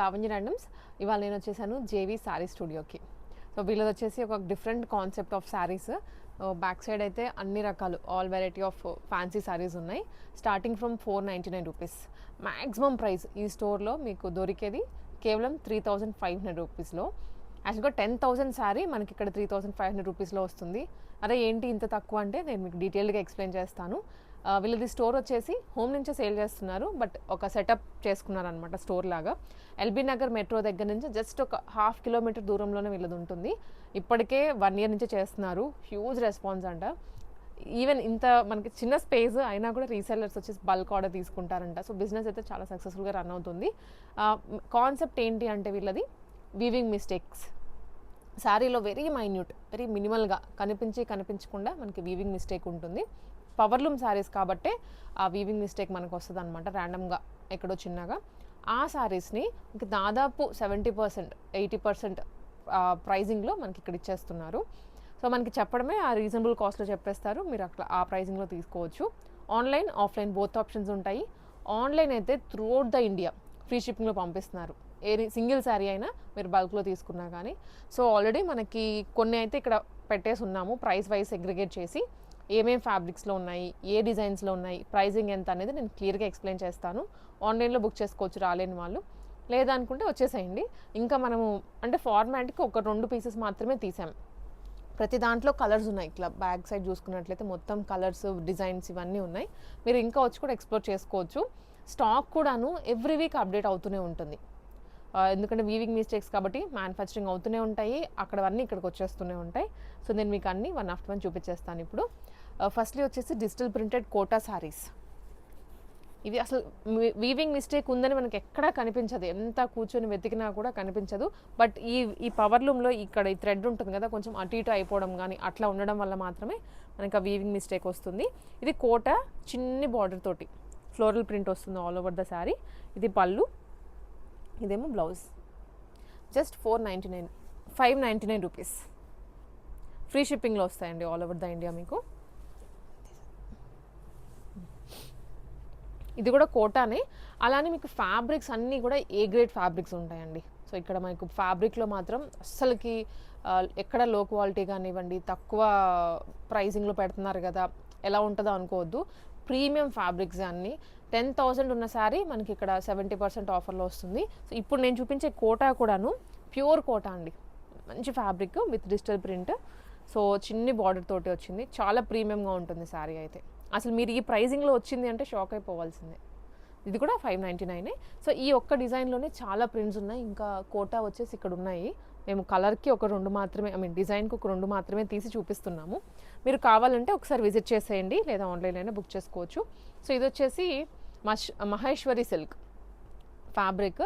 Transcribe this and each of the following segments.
Lavanya randoms. ఇవాళ నేను వచ్చేసాను జేవీ శారీ స్టూడియోకి. సో వీళ్ళది వచ్చేసి ఒక different concept of sarees. Back side అయితే అన్ని రకాలు all variety of fancy sarees ఉన్నాయి. Starting from 499 rupees. Maximum price ఈ స్టోర్లో మీకు దొరికేది కేవలం 3500 రూపీస్లో. యాక్చువల్గా 10,000 శారీ మనకి ఇక్కడ 3500 రూపీస్లో వస్తుంది. అదే ఏంటి ఇంత తక్కువ అంటే నేను మీకు డీటెయిల్గా ఎక్స్ప్లెయిన్ చేస్తాను. వీళ్ళది స్టోర్ వచ్చేసి హోమ్ నుంచే సేల్ చేస్తున్నారు, బట్ ఒక సెటప్ చేసుకున్నారనమాట స్టోర్ లాగా. ఎల్బీ నగర్ మెట్రో దగ్గర నుంచి జస్ట్ ఒక 1/2 కిలోమీటర్ దూరంలోనే వీళ్ళది ఉంటుంది. ఇప్పటికే 1 ఇయర్ నుంచే చేస్తున్నారు. హ్యూజ్ రెస్పాన్స్ అంట. ఈవెన్ ఇంత మనకి చిన్న స్పేస్ అయినా కూడా రీసెల్లర్స్ వచ్చేసి బల్క్ ఆర్డర్ తీసుకుంటారంట. సో బిజినెస్ అయితే చాలా సక్సెస్ఫుల్గా రన్ అవుతుంది. కాన్సెప్ట్ ఏంటి అంటే వీళ్ళది వీవింగ్ మిస్టేక్స్. శారీలో వెరీ మైన్యూట్, వెరీ మినిమల్గా కనిపించకుండా మనకి వీవింగ్ మిస్టేక్ ఉంటుంది. పవర్లూమ్ శారీస్ కాబట్టే ఆ వీవింగ్ మిస్టేక్ మనకు వస్తుంది అనమాట, ర్యాండమ్గా ఎక్కడో చిన్నగా. ఆ శారీస్ని మనకి దాదాపు 70%, 80% ప్రైజింగ్లో మనకి ఇక్కడ ఇచ్చేస్తున్నారు. సో మనకి చెప్పడమే ఆ రీజనబుల్ కాస్ట్లో చెప్పేస్తారు, మీరు అట్లా ఆ ప్రైజింగ్లో తీసుకోవచ్చు. ఆన్లైన్, ఆఫ్లైన్ బోత్ ఆప్షన్స్ ఉంటాయి. ఆన్లైన్ అయితే త్రూఅవుట్ ద ఇండియా ఫ్రీ షిప్పింగ్లో పంపిస్తున్నారు. సింగిల్ శారీ అయినా మీరు బల్క్లో తీసుకున్నా కానీ. సో ఆల్రెడీ మనకి కొన్ని అయితే ఇక్కడ పెట్టేసి ఉన్నాము, ప్రైస్ వైజ్ సెగ్రిగేట్ చేసి ఏమేమి ఫ్యాబ్రిక్స్లో ఉన్నాయి, ఏ డిజైన్స్లో ఉన్నాయి, ప్రైజింగ్ ఎంత అనేది నేను క్లియర్గా ఎక్స్ప్లెయిన్ చేస్తాను. ఆన్లైన్లో బుక్ చేసుకోవచ్చు రాలేని వాళ్ళు, లేదనుకుంటే వచ్చేసేయండి. ఇంకా మనము అంటే ఫార్మాట్కి ఒక 2 పీసెస్ మాత్రమే తీసాం. ప్రతి దాంట్లో కలర్స్ ఉన్నాయి. ఇట్లా బ్యాక్ సైడ్ చూసుకున్నట్లయితే మొత్తం కలర్స్, డిజైన్స్ ఇవన్నీ ఉన్నాయి. మీరు ఇంకా వచ్చి కూడా ఎక్స్ప్లోర్ చేసుకోవచ్చు. స్టాక్ కూడాను ఎవ్రీ వీక్ అప్డేట్ అవుతూనే ఉంటుంది. ఎందుకంటే వీవింగ్ మిస్టేక్స్ కాబట్టి మ్యానుఫ్యాక్చరింగ్ అవుతూనే ఉంటాయి, అక్కడవన్నీ ఇక్కడికి వచ్చేస్తూనే ఉంటాయి. సో నేను మీకు అన్నీ 1 after 1 చూపించేస్తాను ఇప్పుడు. ఫస్ట్లీ వచ్చేసి డిజిటల్ ప్రింటెడ్ కోటా శారీస్. ఇవి అసలు వీవింగ్ మిస్టేక్ ఉందని మనకి ఎక్కడా కనిపించదు, ఎంత కూర్చొని వెతికినా కూడా కనిపించదు. బట్ ఈ పవర్లూమ్లో ఇక్కడ ఈ థ్రెడ్ ఉంటుంది కదా, కొంచెం అటు ఇటు అయిపోవడం కానీ అట్లా ఉండడం వల్ల మాత్రమే మనకి ఆ వీవింగ్ మిస్టేక్ వస్తుంది. ఇది కోటా చిన్ని బార్డర్ తోటి ఫ్లోరల్ ప్రింట్ వస్తుంది ఆల్ ఓవర్ ద శారీ. ఇది పళ్ళు, ఇదేమో బ్లౌజ్. Just 599 rupees. ఫ్రీ షిప్పింగ్లో వస్తాయండి ఆల్ ఓవర్ ద ఇండియా మీకు. ఇది కూడా కోటానే. అలానే మీకు ఫ్యాబ్రిక్స్ అన్నీ కూడా ఏ గ్రేడ్ ఫ్యాబ్రిక్స్ ఉంటాయండి. సో ఇక్కడ మనకు ఫ్యాబ్రిక్లో మాత్రం అస్సలకి ఎక్కడ లో క్వాలిటీ కానివ్వండి, తక్కువ ప్రైజింగ్లో పెడుతున్నారు కదా, ఎలా ఉంటుందో అనుకోవద్దు. ప్రీమియం ఫ్యాబ్రిక్స్ అన్నీ. 10,000 ఉన్న శారీ మనకి ఇక్కడ 70% ఆఫర్లో వస్తుంది. సో ఇప్పుడు నేను చూపించే కోటా కూడాను ప్యూర్ కోటా అండి, మంచి fabric with digital print. So చిన్ని బార్డర్ తోటి వచ్చింది, చాలా ప్రీమియంగా ఉంటుంది శారీ అయితే. అసలు మీరు ఈ ప్రైజింగ్లో వచ్చింది అంటే షాక్ అయిపోవాల్సిందే. ఇది కూడా 599. సో ఈ ఒక్క డిజైన్లోనే చాలా ప్రింట్స్ ఉన్నాయి. ఇంకా కోటా వచ్చేసి ఇక్కడ ఉన్నాయి. మేము కలర్కి ఒక 2 మాత్రమే, డిజైన్కి ఒక 2 మాత్రమే తీసి చూపిస్తున్నాము. మీరు కావాలంటే ఒకసారి విజిట్ చేసేయండి, లేదా ఆన్లైన్ అయినా బుక్ చేసుకోవచ్చు. సో ఇది వచ్చేసి Maheshwari silk fabric.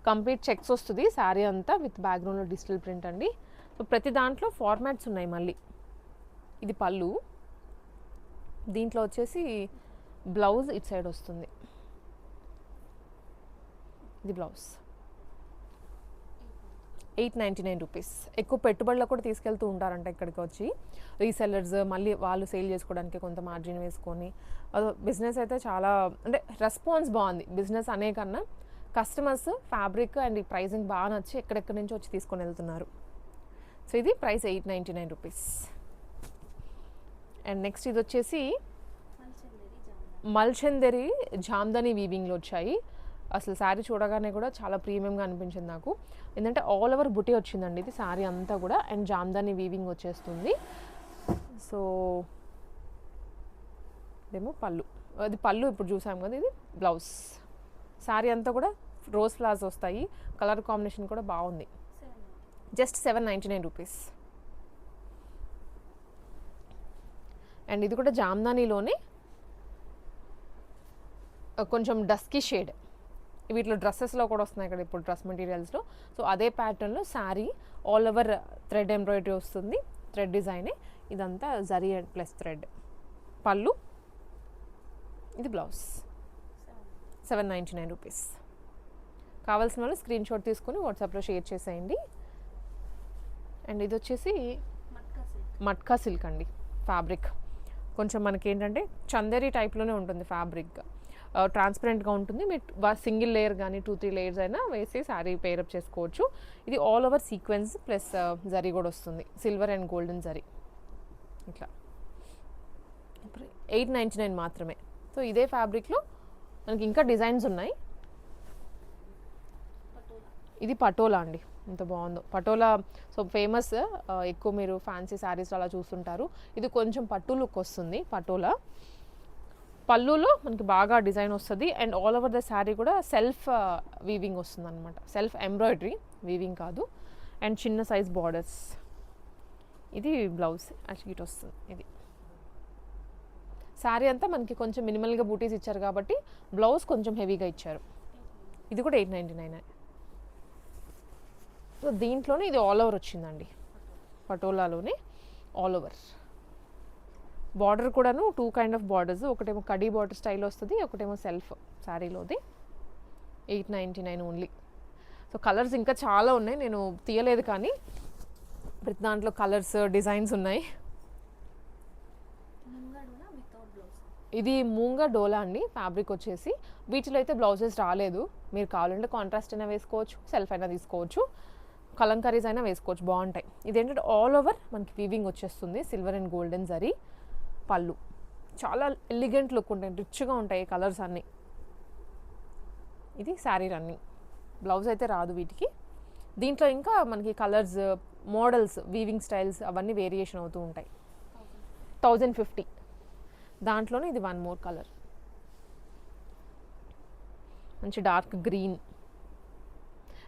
Complete checks వస్తుంది శారీ అంతా, విత్ బ్యాక్గ్రౌండ్లో డిజిటల్ ప్రింట్ అండి. సో ప్రతి దాంట్లో ఫార్మాట్స్ ఉన్నాయి మళ్ళీ. ఇది పళ్ళు, దీంట్లో వచ్చేసి బ్లౌజ్ ఇటు సైడ్ వస్తుంది. ఇది బ్లౌజ్. 899 రూపీస్. ఎక్కువ పెట్టుబడులకు కూడా తీసుకెళ్తూ ఉంటారంట ఇక్కడికి వచ్చి రీసెల్లర్స్, మళ్ళీ వాళ్ళు సేల్ చేసుకోవడానికి కొంత మార్జిన్ వేసుకొని. బిజినెస్ అయితే చాలా అంటే రెస్పాన్స్ బాగుంది. బిజినెస్ అనే కన్నా కస్టమర్స్ ఫ్యాబ్రిక్ అండ్ ఈ ప్రైజింగ్ బాగా నచ్చి ఎక్కడెక్కడి నుంచి వచ్చి తీసుకొని వెళ్తున్నారు. సో ఇది ప్రైస్ 899 రూపీస్. అండ్ నెక్స్ట్ ఇది వచ్చేసి మల్చందరి జామ్దాని వీవింగ్లో వచ్చాయి. అసలు శారీ చూడగానే కూడా చాలా ప్రీమియంగా అనిపించింది నాకు. ఏంటంటే ఆల్ ఓవర్ బుటీ వచ్చిందండి ఇది శారీ అంతా కూడా, అండ్ జామ్దాని వీవింగ్ వచ్చేస్తుంది. సో ఇదేమో పళ్ళు, అది పళ్ళు ఇప్పుడు చూసాం కదా, ఇది బ్లౌజ్. శారీ అంతా కూడా రోజ్ ఫ్లవర్స్ వస్తాయి, కలర్ కాంబినేషన్ కూడా బాగుంది. Just 799 rupees. అండ్ ఇది కూడా జామ్దానిలోనే కొంచెం డస్కీ షేడ్. వీటిలో డ్రెస్సెస్లో కూడా వస్తున్నాయి ఇక్కడ ఇప్పుడు డ్రెస్ మెటీరియల్స్లో. సో అదే ప్యాటర్న్లో sari all over thread embroidery వస్తుంది, థ్రెడ్ డిజైనే. ఇదంతా జరీ అండ్ ప్లస్ థ్రెడ్. పళ్ళు, ఇది బ్లౌజ్. 799 రూపీస్. కావాల్సిన వాళ్ళు స్క్రీన్ షాట్ తీసుకొని వాట్సాప్లో షేర్ చేసేయండి. అండ్ ఇది వచ్చేసి మట్కా సిల్క్ అండి ఫ్యాబ్రిక్. కొంచెం మనకి ఏంటంటే చందేరి టైప్లోనే ఉంటుంది ఫ్యాబ్రిక్. ట్రాన్స్పరెంట్గా ఉంటుంది. మీరు సింగిల్ లేయర్ కానీ 2-3 లేయర్స్ అయినా వేసి శారీ పేరప్ చేసుకోవచ్చు. ఇది all over sequence plus zari కూడా వస్తుంది, సిల్వర్ అండ్ గోల్డెన్ జరీ. ఇట్లా 899 మాత్రమే. సో ఇదే ఫ్యాబ్రిక్లో మనకి ఇంకా డిజైన్స్ ఉన్నాయి. ఇది పటోలా అండి, ఎంత బాగుందో పటోలా. సో ఫేమస్, ఎక్కువ మీరు ఫ్యాన్సీ శారీస్లో అలా చూస్తుంటారు. ఇది కొంచెం పట్టు లుక్ వస్తుంది పటోలా. పళ్ళులో మనకి బాగా డిజైన్ వస్తుంది and all over the sari కూడా సెల్ఫ్ వీవింగ్ వస్తుంది అనమాట, సెల్ఫ్ ఎంబ్రాయిడరీ, వీవింగ్ కాదు. అండ్ చిన్న సైజ్ బార్డర్స్. ఇది బ్లౌజ్ యాక్చువల్లీ ఇటు వస్తుంది. ఇది శారీ అంతా మనకి కొంచెం మినిమల్గా బూటీస్ ఇచ్చారు కాబట్టి బ్లౌజ్ కొంచెం హెవీగా ఇచ్చారు. ఇది కూడా 899. సో దీంట్లోనే ఇది ఆల్ ఓవర్ వచ్చిందండి, పటోలాలోనే ఆల్ ఓవర్. బార్డర్ కూడాను 2 కైండ్ ఆఫ్ బార్డర్స్, ఒకటేమో కడీ బార్డర్ స్టైల్ వస్తుంది, ఒకటేమో సెల్ఫ్ శారీలోది. 899 ఓన్లీ. సో కలర్స్ ఇంకా చాలా ఉన్నాయి, నేను తీయలేదు కానీ ప్రతి దాంట్లో కలర్స్ డిజైన్స్ ఉన్నాయి. ఇది మూంగా డోలా అండి ఫ్యాబ్రిక్ వచ్చేసి. వీటిలో అయితే బ్లౌజెస్ రాలేదు, మీరు కావాలంటే కాంట్రాస్ట్ అయినా వేసుకోవచ్చు, సెల్ఫ్ అయినా తీసుకోవచ్చు, కలంకారీస్ అయినా వేసుకోవచ్చు, బాగుంటాయి. ఇదేంటంటే ఆల్ ఓవర్ మనకి వీవింగ్ వచ్చేస్తుంది, సిల్వర్ అండ్ గోల్డెన్ జరీ. పళ్ళు చాలా ఎలిగెంట్ లుక్ ఉంటాయి, రిచ్గా ఉంటాయి కలర్స్ అన్నీ. ఇది శారీ రన్నింగ్. బ్లౌజ్ అయితే రాదు వీటికి. దీంట్లో ఇంకా మనకి కలర్స్, మోడల్స్, వీవింగ్ స్టైల్స్ అవన్నీ వేరియేషన్ అవుతూ ఉంటాయి. 1050. దాంట్లోనే ఇది 1 మోర్ కలర్, మంచి డార్క్ గ్రీన్.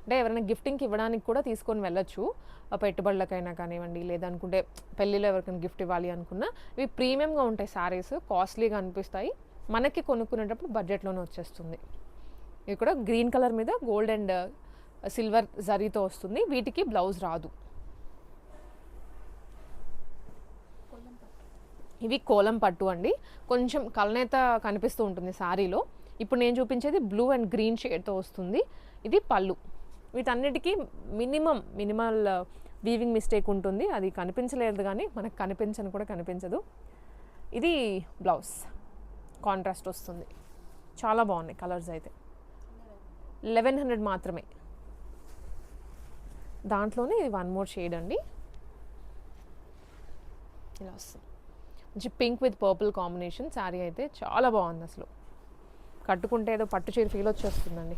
అంటే ఎవరైనా గిఫ్టింగ్కి ఇవ్వడానికి కూడా తీసుకొని వెళ్ళొచ్చు, పెట్టుబడులకైనా కానివ్వండి, లేదనుకుంటే పెళ్ళిలో ఎవరికైనా గిఫ్ట్ ఇవ్వాలి అనుకున్నా. ఇవి ప్రీమియంగా ఉంటాయి శారీస్, కాస్ట్లీగా అనిపిస్తాయి, మనకి కొనుక్కునేటప్పుడు బడ్జెట్లోనే వచ్చేస్తుంది. ఇది కూడా గ్రీన్ కలర్ మీద గోల్డ్ అండ్ సిల్వర్ జరీతో వస్తుంది. వీటికి బ్లౌజ్ రాదు. ఇవి కోలం పట్టు అండి, కొంచెం కలనేత కనిపిస్తూ ఉంటుంది శారీలో. ఇప్పుడు నేను చూపించేది బ్లూ అండ్ గ్రీన్ షేడ్తో వస్తుంది. ఇది పళ్ళు. వీటన్నిటికీ మినిమల్ వీవింగ్ మిస్టేక్ ఉంటుంది, అది కనిపించలేదు కానీ మనకు కనిపించని కూడా కనిపించదు. ఇది బ్లౌజ్ కాంట్రాస్ట్ వస్తుంది, చాలా బాగున్నాయి కలర్స్ అయితే. 1100 మాత్రమే. దాంట్లోనే ఇది 1 మోర్ షేడ్ అండి, ఇలా వస్తుంది. మంచి pink with purple combination. Sari అయితే చాలా బాగుంది, అసలు కట్టుకుంటే ఏదో పట్టు చీర ఫీల్ వచ్చేస్తుందండి,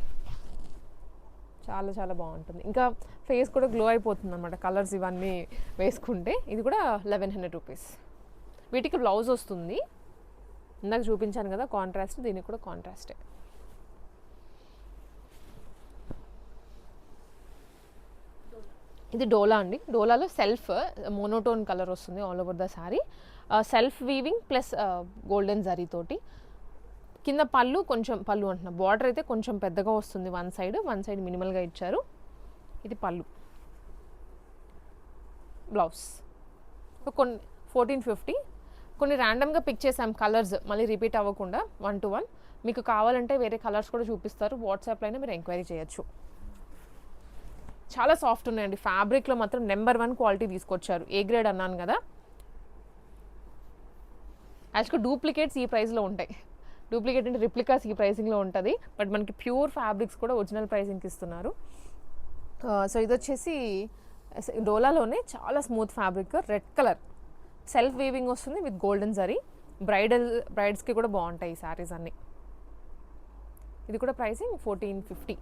చాలా చాలా బాగుంటుంది. ఇంకా ఫేస్ కూడా గ్లో అయిపోతుంది అనమాట కలర్స్ ఇవన్నీ వేసుకుంటే. ఇది కూడా 1100 రూపీస్. వీటికి బ్లౌజ్ వస్తుంది, ఇందాక చూపించాను కదా కాంట్రాస్ట్, దీనికి కూడా కాంట్రాస్టే. ఇది డోలా అండి, డోలాలో సెల్ఫ్ మోనోటోన్ కలర్ వస్తుంది all over the sari. Self weaving plus golden zari తోటి. కింద పళ్ళు అంటున్నా, బార్డర్ అయితే కొంచెం పెద్దగా వస్తుంది, వన్ సైడ్ మినిమల్గా ఇచ్చారు. ఇది పళ్ళు. బ్లౌజ్ కొన్ని 1450. కొన్ని ర్యాండమ్గా పిక్ చేసాం కలర్స్, మళ్ళీ రిపీట్ అవ్వకుండా 1 to 1. మీకు కావాలంటే వేరే కలర్స్ కూడా చూపిస్తారు, వాట్సాప్లో అయినా మీరు ఎంక్వైరీ చేయొచ్చు. చాలా సాఫ్ట్ ఉన్నాయండి, ఫ్యాబ్రిక్లో మాత్రం నెంబర్ 1 క్వాలిటీ తీసుకొచ్చారు. ఏ గ్రేడ్ అన్నాను కదా, యాక్చువల్గా డూప్లికేట్స్ ఈ ప్రైస్లో ఉంటాయి. డూప్లికేట్ అంటే రిప్లికాస్ ఈ ప్రైసింగ్లో ఉంటుంది, బట్ మనకి ప్యూర్ ఫ్యాబ్రిక్స్ కూడా ఒరిజినల్ ప్రైసింగ్కి ఇస్తున్నారు. సో ఇది వచ్చేసి డోలాలోనే చాలా smooth fabric, red colour, self weaving వస్తుంది విత్ గోల్డెన్ జరీ. బ్రైడ్స్కి కూడా బాగుంటాయి ఈ శారీస్ అన్నీ. ఇది కూడా ప్రైసింగ్ 1450.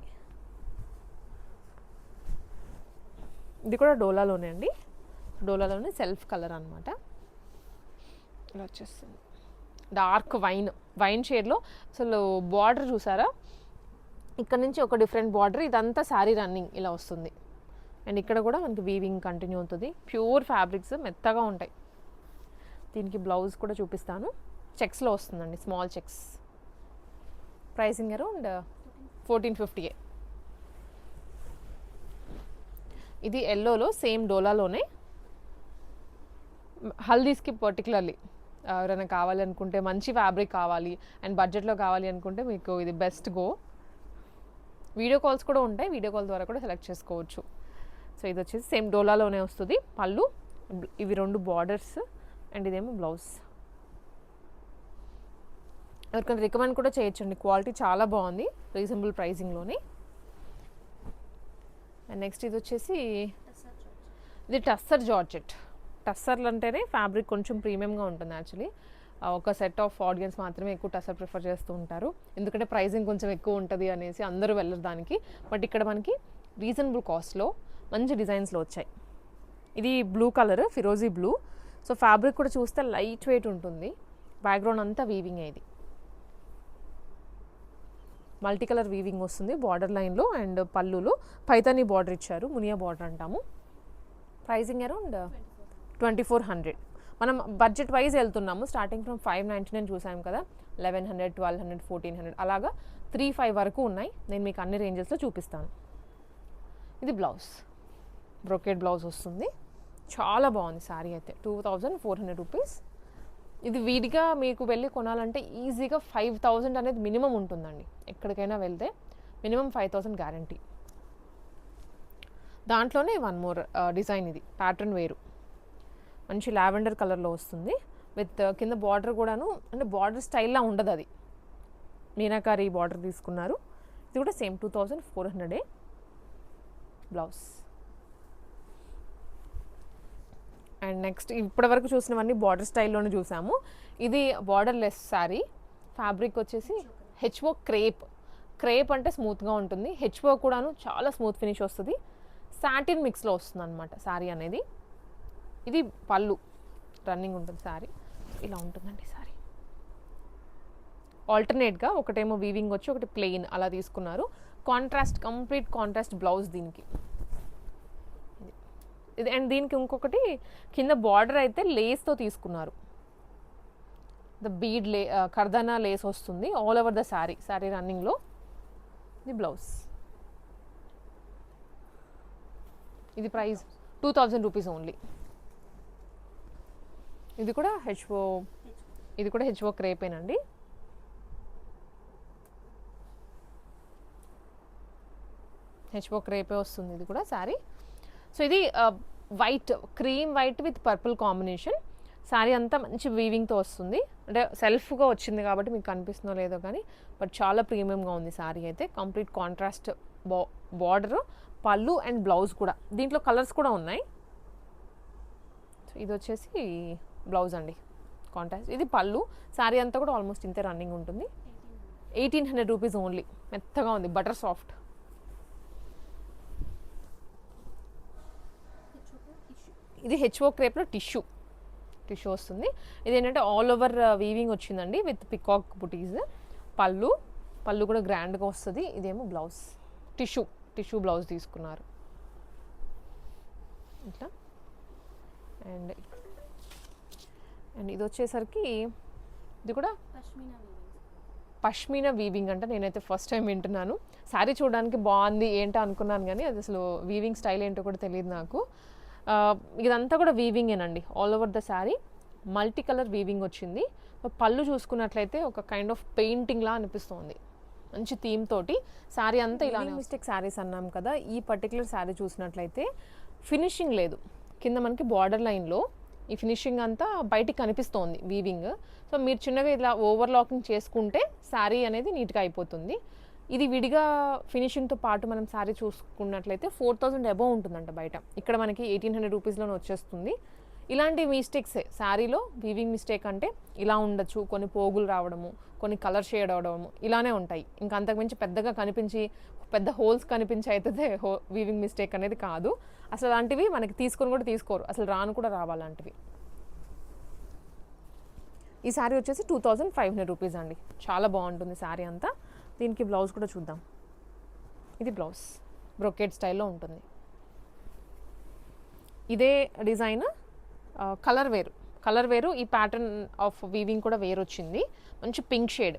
ఇది కూడా డోలాలోనే అండి, డోలాలోనే సెల్ఫ్ కలర్ అనమాట. ఇలా వచ్చేస్తుంది డార్క్ వైన్ షేడ్లో. అసలు బార్డర్ చూసారా, ఇక్కడ నుంచి ఒక డిఫరెంట్ బార్డర్, ఇదంతా శారీ రన్నింగ్ ఇలా వస్తుంది. అండ్ ఇక్కడ కూడా మనకి వీవింగ్ కంటిన్యూ అవుతుంది. ప్యూర్ ఫ్యాబ్రిక్స్ మెత్తగా ఉంటాయి. దీనికి బ్లౌజ్ కూడా చూపిస్తాను, చెక్స్లో వస్తుందండి, స్మాల్ చెక్స్. Pricing around 1450. ఇది ఎల్లోలో సేమ్ డోలాలోనే. హల్దీస్కి పర్టికులర్లీ ఎవరైనా కావాలి అనుకుంటే, మంచి ఫ్యాబ్రిక్ కావాలి అండ్ బడ్జెట్లో కావాలి అనుకుంటే మీకు ఇది బెస్ట్ గో. వీడియో కాల్స్ కూడా ఉంటాయి, వీడియో కాల్ ద్వారా కూడా సెలెక్ట్ చేసుకోవచ్చు. సో ఇది వచ్చేసి సేమ్ డోలాలోనే వస్తుంది. పళ్ళు, ఇవి 2 బార్డర్స్ అండ్ ఇదేమో బ్లౌజ్. ఎవరికైనా రికమెండ్ కూడా చేయొచ్చండి, క్వాలిటీ చాలా బాగుంది రీజనబుల్ ప్రైజింగ్లోనే. అండ్ నెక్స్ట్ ఇది వచ్చేసి ఇది టస్సర్ జార్జెట్. టస్సర్లు అంటేనే ఫ్యాబ్రిక్ కొంచెం ప్రీమియంగా ఉంటుంది యాక్చువల్లీ. ఒక సెట్ ఆఫ్ ఆడియన్స్ మాత్రమే ఎక్కువ టస్సర్ ప్రిఫర్ చేస్తూ ఉంటారు, ఎందుకంటే ప్రైజింగ్ కొంచెం ఎక్కువ ఉంటుంది అనేసి అందరూ వెళ్ళరు దానికి. బట్ ఇక్కడ మనకి రీజనబుల్ కాస్ట్లో మంచి డిజైన్స్లో వచ్చాయి. ఇది బ్లూ కలర్, ఫిరోజీ బ్లూ. సో ఫ్యాబ్రిక్ కూడా చూస్తే లైట్ వెయిట్ ఉంటుంది, బ్యాక్గ్రౌండ్ అంతా వీవింగ్. ఇది మల్టీ కలర్ వీవింగ్ వస్తుంది బార్డర్ లైన్లో, అండ్ పళ్ళులో పైతానీ బార్డర్ ఇచ్చారు, మునియా బార్డర్ అంటాము. Pricing around 2400. మనం బడ్జెట్ వైజ్ వెళ్తున్నాము, స్టార్టింగ్ ఫ్రమ్ 599 చూసాము కదా, 1100, 1200, 1400 అలాగా 35 వరకు ఉన్నాయి. నేను మీకు అన్ని రేంజెస్లో చూపిస్తాను. ఇది బ్లౌజ్, బ్రోకెట్ బ్లౌజ్ వస్తుంది, చాలా బాగుంది శారీ అయితే. 2400 రూపీస్. ఇది వీడిగా మీకు వెళ్ళి కొనాలంటే ఈజీగా 5000 అనేది మినిమం ఉంటుందండి, ఎక్కడికైనా వెళ్తే మినిమం 5000 గ్యారంటీ. దాంట్లోనే వన్ మోర్ డిజైన్, ఇది ప్యాటర్న్ వేరు, మంచి లావెండర్ కలర్లో వస్తుంది విత్ కింద బార్డర్ కూడాను, అంటే బార్డర్ స్టైల్లా ఉండదు, అది మీనాకారి బార్డర్ తీసుకున్నారు. ఇది కూడా సేమ్ 2400 బ్లౌజ్. అండ్ నెక్స్ట్ ఇప్పటివరకు చూసినవన్నీ బార్డర్ స్టైల్లోనే చూసాము. ఇది బార్డర్ లెస్ శారీ, ఫ్యాబ్రిక్ వచ్చేసి హెచ్ఓ క్రేప్. క్రేప్ అంటే స్మూత్గా ఉంటుంది, హెచ్ఓ కూడాను చాలా స్మూత్ ఫినిష్ వస్తుంది, సాటిన్ మిక్స్లో వస్తుంది అనమాట శారీ అనేది. ఇది పళ్ళు రన్నింగ్ ఉంటుంది శారీ, ఇలా ఉంటుందండి శారీ. ఆల్టర్నేట్గా ఒకటేమో వీవింగ్ వచ్చి ఒకటి ప్లెయిన్ అలా తీసుకున్నారు. కాంట్రాస్ట్, కంప్లీట్ కాంట్రాస్ట్ బ్లౌజ్ దీనికి. ఇది అండ్ దీనికి ఇంకొకటి కింద బార్డర్ అయితే లేస్తో తీసుకున్నారు, ద బీడ్ కర్దానా లేస్ వస్తుంది all over the sari, sari రన్నింగ్లో. ఇది బ్లౌజ్. ఇది ప్రైస్ 2000 రూపీస్ ఓన్లీ. ఇది కూడా హెచ్ఓ క్రేపేనండి. హెచ్ఓ క్రేపే వస్తుంది ఇది కూడా శారీ. సో ఇది white, cream white with purple combination. Sari అంతా మంచి వీవింగ్తో వస్తుంది, అంటే సెల్ఫ్గా వచ్చింది కాబట్టి మీకు కనిపిస్తుందో లేదో కానీ, బట్ చాలా ప్రీమియంగా ఉంది శారీ అయితే. కంప్లీట్ కాంట్రాస్ట్ బార్డర్, పళ్ళు అండ్ బ్లౌజ్ కూడా. దీంట్లో కలర్స్ కూడా ఉన్నాయి. సో ఇది వచ్చేసి బ్లౌజ్ అండి, కాంట్రాస్ట్. ఇది పళ్ళు. శారీ అంతా కూడా ఆల్మోస్ట్ ఇంతే రన్నింగ్ ఉంటుంది. 1800 రూపీస్ ఓన్లీ. మెత్తగా ఉంది, బటర్ సాఫ్ట్. ఇది హెచ్ఓ క్రేప్లో టిష్యూ వస్తుంది. ఇదేంటంటే ఆల్ ఓవర్ వీవింగ్ వచ్చిందండి విత్ పికాక్ బుటీస్. పళ్ళు కూడా గ్రాండ్గా వస్తుంది. ఇదేమో బ్లౌజ్, టిష్యూ బ్లౌజ్ తీసుకున్నారు ఇట్లా. అండ్ ఇది వచ్చేసరికి ఇది కూడా పష్మీనా వీవింగ్ అంటే నేనైతే ఫస్ట్ టైం వింటున్నాను. శారీ చూడడానికి బాగుంది ఏంటో అనుకున్నాను కానీ అది అసలు వీవింగ్ స్టైల్ ఏంటో కూడా తెలియదు నాకు. ఇదంతా కూడా వీవింగేనండి all over the saree. Multi colour weaving వచ్చింది. పళ్ళు చూసుకున్నట్లయితే ఒక కైండ్ ఆఫ్ పెయింటింగ్లా అనిపిస్తుంది, మంచి థీమ్ తోటి. శారీ అంతా ఇలా మిస్టేక్ శారీస్ అన్నాం కదా, ఈ పర్టికులర్ శారీ చూసినట్లయితే ఫినిషింగ్ లేదు. కింద మనకి బార్డర్ లైన్లో ఈ ఫినిషింగ్ అంతా బయటికి కనిపిస్తోంది వీవింగ్. సో మీరు చిన్నగా ఇలా ఓవర్లాకింగ్ చేసుకుంటే శారీ అనేది నీట్గా అయిపోతుంది. ఇది విడిగా ఫినిషింగ్తో పాటు మనం శారీ చూసుకున్నట్లయితే 4000 అబోవ్ ఉంటుందంట బయట. ఇక్కడ మనకి 1800 రూపీస్లోనే వచ్చేస్తుంది. ఇలాంటి మిస్టేక్సే శారీలో వీవింగ్ మిస్టేక్ అంటే ఇలా ఉండొచ్చు, కొన్ని పోగులు రావడము, కొన్ని కలర్ షేడ్ అవడము ఇలానే ఉంటాయి. ఇంకా అంతకుమించి పెద్దగా కనిపించి పెద్ద హోల్స్ కనిపించి అయితే వీవింగ్ మిస్టేక్ అనేది కాదు. అసలు అలాంటివి మనకి తీసుకొని కూడా తీసుకోరు, అసలు రాను కూడా రావాలంటివి. ఈ శారీ వచ్చేసి 2500 రూపీస్ అండి, చాలా బాగుంటుంది శారీ అంతా. దీనికి బ్లౌజ్ కూడా చూద్దాం. ఇది బ్లౌజ్ బ్రోకెట్ స్టైల్లో ఉంటుంది. ఇదే డిజైన్ కలర్ వేరు. ఈ ప్యాటర్న్ ఆఫ్ వీవింగ్ కూడా వేరు వచ్చింది, మంచి పింక్ షేడ్.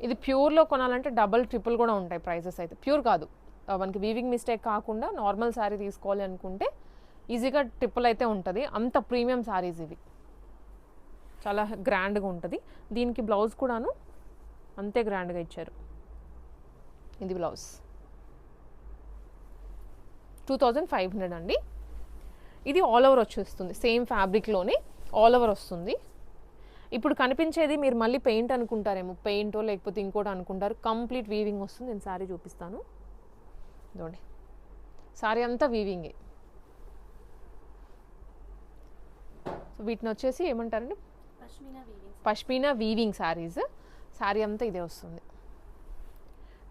ఇది ప్యూర్లో కొనాలంటే డబల్ ట్రిపుల్ కూడా ఉంటాయి ప్రైజెస్ అయితే. ప్యూర్ కాదు, మనకి వీవింగ్ మిస్టేక్ కాకుండా నార్మల్ శారీ తీసుకోవాలి అనుకుంటే ఈజీగా ట్రిపుల్ అయితే ఉంటుంది. అంత ప్రీమియం శారీస్ ఇవి, చాలా గ్రాండ్గా ఉంటుంది. దీనికి బ్లౌజ్ కూడాను అంతే గ్రాండ్గా ఇచ్చారు. ఇది బ్లౌజ్ 2500 అండి. ఇది ఆల్ ఓవర్ వచ్చేస్తుంది, సేమ్ ఫ్యాబ్రిక్లోనే ఆల్ ఓవర్ వస్తుంది. ఇప్పుడు కనిపించేది మీరు మళ్ళీ పెయింట్ అనుకుంటారేమో, పెయింటో లేకపోతే ఇంకోటి అనుకుంటారు. కంప్లీట్ వీవింగ్ వస్తుంది. నేను శారీ చూపిస్తాను చూడండి. శారీ అంతా వీవింగే. సో వీటిని వచ్చేసి ఏమంటారండి, పష్మీనా వీవింగ్ శారీస్. శారీ అంతా ఇదే వస్తుంది.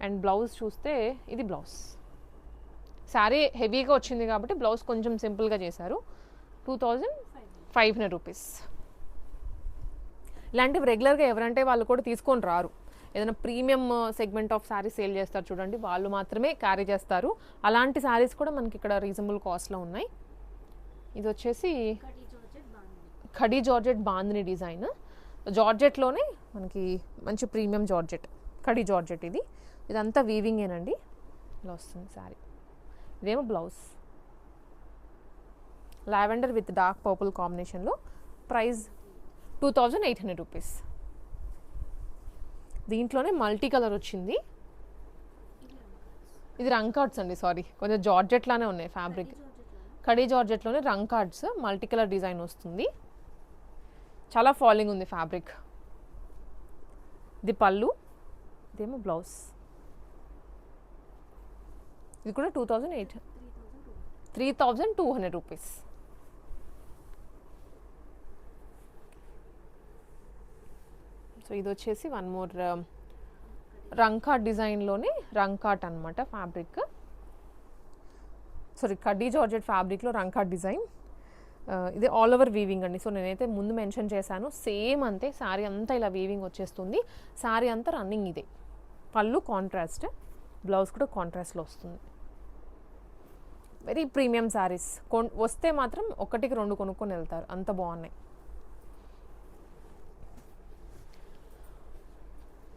అండ్ బ్లౌజ్ చూస్తే ఇది బ్లౌజ్. శారీ హెవీగా వచ్చింది కాబట్టి బ్లౌజ్ కొంచెం సింపుల్గా చేశారు. 2500 రూపీస్. ఇలాంటివి రెగ్యులర్గా ఎవరంటే వాళ్ళు కూడా తీసుకొని రారు. ఏదైనా premium segment of saris sale చేస్తారు చూడండి, వాళ్ళు మాత్రమే క్యారీ చేస్తారు. అలాంటి శారీస్ కూడా మనకి ఇక్కడ రీజనబుల్ కాస్ట్లో ఉన్నాయి. ఇది వచ్చేసి ఖడీ జార్జెట్ బాందిని డిజైన్. జార్జెట్లోనే మనకి మంచి ప్రీమియం జార్జెట్, ఖడీ జార్జెట్. ఇదంతా వీవింగేనండి. ఇలా వస్తుంది శారీ. ఇదేమో blouse. Lavender with dark purple కాంబినేషన్లో. Price 2800 rupees. దీంట్లోనే మల్టీ కలర్ వచ్చింది. ఇది రంగ్ కార్డ్స్ అండి, సారీ, కొంచెం జార్జెట్ లానే ఉన్నాయి ఫ్యాబ్రిక్. ఖడీ జార్జెట్లోనే రంగ్ కార్డ్స్, మల్టీ కలర్ డిజైన్ వస్తుంది. చాలా ఫాలింగ్ ఉంది ఫ్యాబ్రిక్. ఇది పళ్ళు, ఇదేమో బ్లౌజ్. ఇది కూడా 3200 రూపీస్. సో ఇది వచ్చేసి వన్ మోర్ రంకాట్ డిజైన్లోనే రంకాట్ అనమాట ఫ్యాబ్రిక్. సారీ, ఖడీ జార్జెట్ ఫ్యాబ్రిక్లో రంకాట్ డిజైన్. ఇది ఆల్ ఓవర్ వీవింగ్ అండి. సో నేనైతే ముందు మెన్షన్ చేశాను, సేమ్ అంతే. శారీ అంతా ఇలా వీవింగ్ వచ్చేస్తుంది. శారీ అంతా రన్నింగ్ ఇదే. పళ్ళు కాంట్రాస్ట్, బ్లౌజ్ కూడా కాంట్రాస్ట్లో వస్తుంది. Very premium saris. వస్తే మాత్రం 1కి 2 కొనుక్కొని వెళ్తారు, అంత బాగున్నాయి.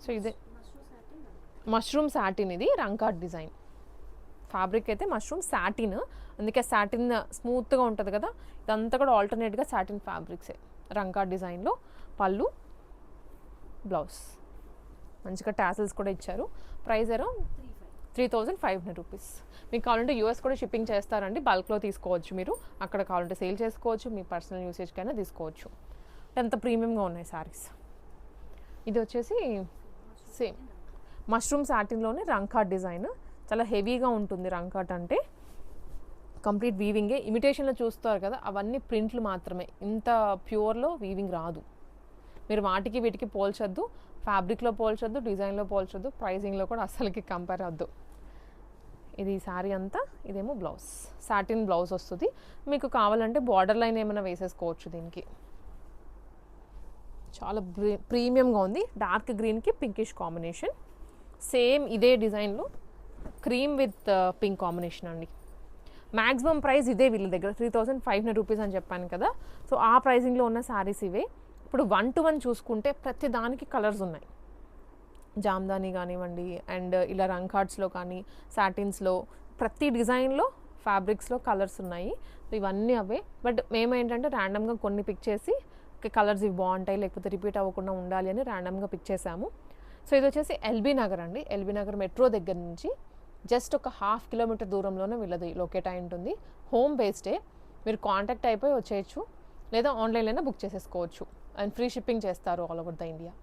సో ఇదే మష్రూమ్ సాటిన్. ఇది రంకాట్ డిజైన్ ఫ్యాబ్రిక్ అయితే మష్రూమ్ సాటిన్, అందుకే సాటిన్ స్మూత్గా ఉంటుంది కదా. ఇదంతా కూడా ఆల్టర్నేట్గా సాటిన్ ఫ్యాబ్రిక్సే. రంకాట్ డిజైన్లో పళ్ళు, బ్లౌజ్, మంచిగా టాసిల్స్ కూడా ఇచ్చారు. Price around 3500 rupees. మీకు కావాలంటే యూఎస్ కూడా షిప్పింగ్ చేస్తారండి. బల్క్లో తీసుకోవచ్చు మీరు, అక్కడ కావాలంటే సేల్ చేసుకోవచ్చు, మీ పర్సనల్ యూసేజ్కైనా తీసుకోవచ్చు. ఎంత ప్రీమియంగా ఉన్నాయి శారీస్. ఇది వచ్చేసి సేమ్ మష్రూమ్ సాటిన్లోనే రంకాట్ డిజైన్. చాలా హెవీగా ఉంటుంది రంకాట్ అంటే. కంప్లీట్ వీవింగే. ఇమిటేషన్లో చూస్తారు కదా, అవన్నీ ప్రింట్లు మాత్రమే. ఇంత ప్యూర్లో వీవింగ్ రాదు. మీరు వాటికి వీటికి పోల్చొద్దు, ఫ్యాబ్రిక్లో పోల్చొద్దు, డిజైన్లో పోల్చొద్దు, ప్రైజింగ్లో కూడా అస్సలకి కంపేర్ అవ్వద్దు. ఇది శారీ అంతా. ఇదేమో బ్లౌజ్, సాటిన్ బ్లౌజ్ వస్తుంది. మీకు కావాలంటే బార్డర్ లైన్ ఏమైనా వేసేసుకోవచ్చు దీనికి. చాలా ప్రీమియంగా ఉంది. డార్క్ గ్రీన్కి పింకిష్ కాంబినేషన్. సేమ్ ఇదే డిజైన్లో క్రీమ్ విత్ పింక్ కాంబినేషన్ అండి. మ్యాక్సిమం ప్రైస్ ఇదే వీళ్ళ దగ్గర 3500 రూపీస్ అని చెప్పాను కదా. సో ఆ ప్రైజింగ్లో ఉన్న శారీస్ ఇవే. ఇప్పుడు 1 to 1 చూసుకుంటే ప్రతి దానికి కలర్స్ ఉన్నాయి. జామ్దాని కానివ్వండి, అండ్ ఇలా రంకార్డ్స్లో కానీ, సాటిన్స్లో, ప్రతి డిజైన్లో ఫ్యాబ్రిక్స్లో కలర్స్ ఉన్నాయి. సో ఇవన్నీ అవే. బట్ మేము ఏంటంటే ర్యాండమ్గా కొన్ని పిక్ చేసి కలర్స్ ఇవి బాగుంటాయి, లేకపోతే రిపీట్ అవ్వకుండా ఉండాలి అని ర్యాండమ్గా పిక్ చేసాము. సో ఇది వచ్చేసి ఎల్బీ నగర్ అండి. ఎల్బీ నగర్ మెట్రో దగ్గర నుంచి జస్ట్ ఒక 1/2 కిలోమీటర్ దూరంలోనే వీళ్ళది లొకేట్ అయి ఉంటుంది. హోమ్ బేస్డే. మీరు కాంటాక్ట్ అయిపోయి వచ్చేయచ్చు, లేదా ఆన్లైన్లోనే బుక్ చేసేసుకోవచ్చు. అండ్ ఫ్రీ షిప్పింగ్ చేస్తారు ఆల్ ఓవర్ ద ఇండియా.